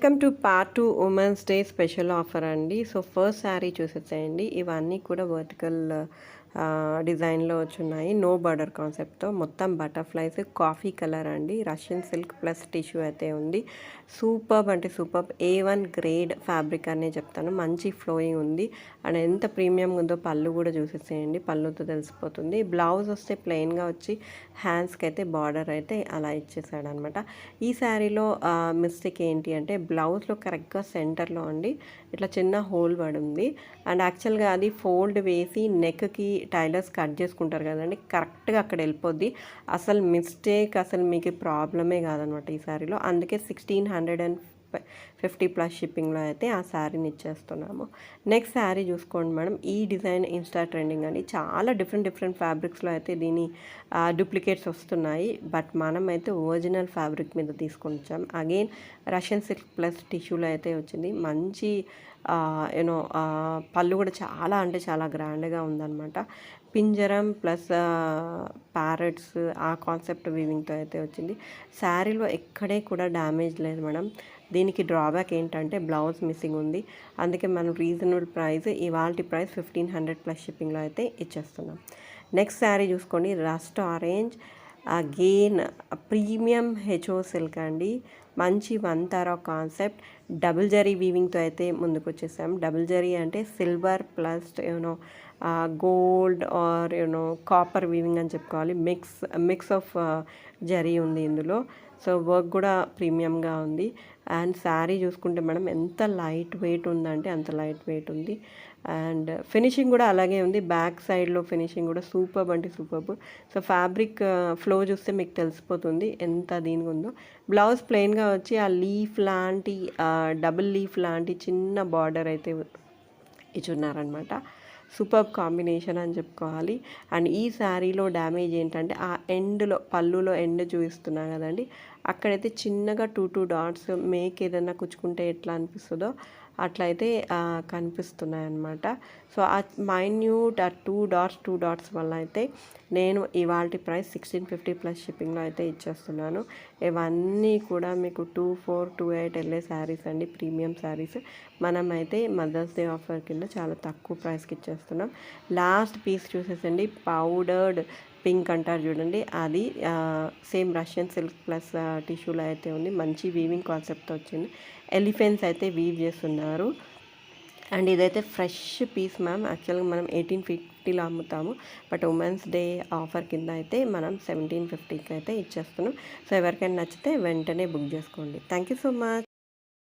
Welcome to part 2 women's day special offer అండి. So first sari చూసేసేయండి. ఇవన్నీ కూడా వర్టికల్ డిజైన్లో వచ్చున్నాయి. నో బార్డర్ కాన్సెప్ట్తో మొత్తం బటర్ఫ్లైస్ కాఫీ కలర్ అండి. రష్యన్ సిల్క్ ప్లస్ టిష్యూ అయితే ఉంది. సూపర్బ్ అంటే సూపర్బ్ A1 గ్రేడ్ ఫ్యాబ్రిక్ అనే చెప్తాను. మంచి ఫ్లోయింగ్ ఉంది అండ్ ఎంత ప్రీమియం ఉందో పళ్ళు కూడా చూసేసేయండి. పళ్ళుతో తెలిసిపోతుంది. బ్లౌజ్ వస్తే ప్లెయిన్గా వచ్చి హ్యాండ్స్కి అయితే బార్డర్ అయితే అలా ఇచ్చేసాడు అనమాట. ఈ శారీలో మిస్టేక్ ఏంటి అంటే బ్లౌజ్లో కరెక్ట్గా సెంటర్లో అండి ఇట్లా చిన్న హోల్ పడి ఉంది. అండ్ యాక్చువల్గా అది ఫోల్డ్ వేసి నెక్కి టైలర్స్ కట్ చేసుకుంటారు కదండి, కరెక్ట్గా అక్కడ వెళ్ళిపోద్ది. అసలు మిస్టేక్ అసలు మీకు ప్రాబ్లమే కాదనమాట ఈ శారీలో. అందుకే 1650 ప్లస్ షిప్పింగ్లో అయితే ఆ శారీని ఇచ్చేస్తున్నాము. నెక్స్ట్ శారీ చూసుకోండి మేడం. ఈ డిజైన్ ఇన్స్టా ట్రెండింగ్ అండి. చాలా డిఫరెంట్ ఫ్యాబ్రిక్స్లో అయితే దీని డూప్లికేట్స్ వస్తున్నాయి. బట్ మనం అయితే ఒరిజినల్ ఫ్యాబ్రిక్ మీద తీసుకొచ్చాం. అగైన్ రష్యన్ సిల్క్ ప్లస్ టిష్యూలో అయితే వచ్చింది. మంచి యూనో పళ్ళు కూడా చాలా అంటే చాలా గ్రాండ్గా ఉందన్నమాట. పింజరం ప్లస్ ప్యారెట్స్ ఆ కాన్సెప్ట్ వీవింగ్తో అయితే వచ్చింది. శారీలో ఎక్కడే కూడా డ్యామేజ్ లేదు మేడం. దీనికి డ్రాబ్యాక్ ఏంటంటే బ్లౌజ్ మిస్సింగ్ ఉంది. అందుకే మనం రీజనబుల్ ప్రైస్, ఇవాల్టి ప్రైస్ 1500 ప్లస్ షిప్పింగ్లో అయితే ఇచ్చేస్తున్నాం. నెక్స్ట్ శారీ చూసుకోండి. Rust orange again premium HO silk అండి. మంచి వంతారా కాన్సెప్ట్ డబుల్ జరీ వీవింగ్తో అయితే ముందుకు వచ్చేసాం. డబుల్ జరీ అంటే silver plus you know gold or you know copper weaving అని చెప్పుకోవాలి. మిక్స్ ఆఫ్ జరీ ఉంది ఇందులో. సో వర్క్ కూడా ప్రీమియంగా ఉంది. అండ్ శారీ చూసుకుంటే మేడం ఎంత లైట్ వెయిట్ ఉందంటే అంత లైట్ వెయిట్ ఉంది. అండ్ ఫినిషింగ్ కూడా అలాగే ఉంది. బ్యాక్ సైడ్లో ఫినిషింగ్ కూడా సూపర్బ్ అంటే సూపర్బ్. సో ఫ్యాబ్రిక్ ఫ్లో చూస్తే మీకు తెలిసిపోతుంది ఎంత దీనికి ఉందో. బ్లౌజ్ ప్లెయిన్గా వచ్చి ఆ లీఫ్ లాంటి డబుల్ లీఫ్ లాంటి చిన్న బార్డర్ అయితే ఇచ్చున్నారనమాట. సూపర్బ్ కాంబినేషన్ అని చెప్పుకోవాలి. అండ్ ఈ శారీలో డ్యామేజ్ ఏంటంటే ఆ ఎండ్లో పళ్ళులో ఎండ్ చూపిస్తున్నా కదండి, అక్కడైతే చిన్నగా 2 డాట్స్ మేక్ ఏదైనా కుచ్చుకుంటే ఎట్లా అనిపిస్తుందో అట్లయితే కనిపిస్తున్నాయి అన్నమాట. సో ఆ మైన్యూట్ ఆ 2 డాట్స్ వల్ల అయితే నేను ఇవాల్టి ప్రైస్ 1650 ప్లస్ షిప్పింగ్లో అయితే ఇచ్చేస్తున్నాను. ఇవన్నీ కూడా మీకు 2428 వెళ్ళే శారీస్ అండి, ప్రీమియం శారీస్. మనమైతే మదర్స్ డే ఆఫర్ కింద చాలా తక్కువ ప్రైస్కి ఇచ్చేస్తున్నాం. లాస్ట్ పీస్ చూసేసండి. పౌడర్డ్ పింక్ అంటారు చూడండి, అది సేమ్ రష్యన్ సిల్క్ ప్లస్ టిష్యూలో అయితే ఉంది. మంచి వీవింగ్ కాన్సెప్ట్తో వచ్చింది. ఎలిఫెంట్స్ అయితే వీవ్ చేస్తున్నారు. అండ్ ఇదైతే ఫ్రెష్ పీస్ మ్యామ్. యాక్చువల్గా మనం 1850లో అమ్ముతాము, బట్ ఉమెన్స్ డే ఆఫర్ కింద అయితే మనం 1750కి అయితే ఇచ్చేస్తున్నాం. సో ఎవరికైనా నచ్చితే వెంటనే బుక్ చేసుకోండి. Thank you so much.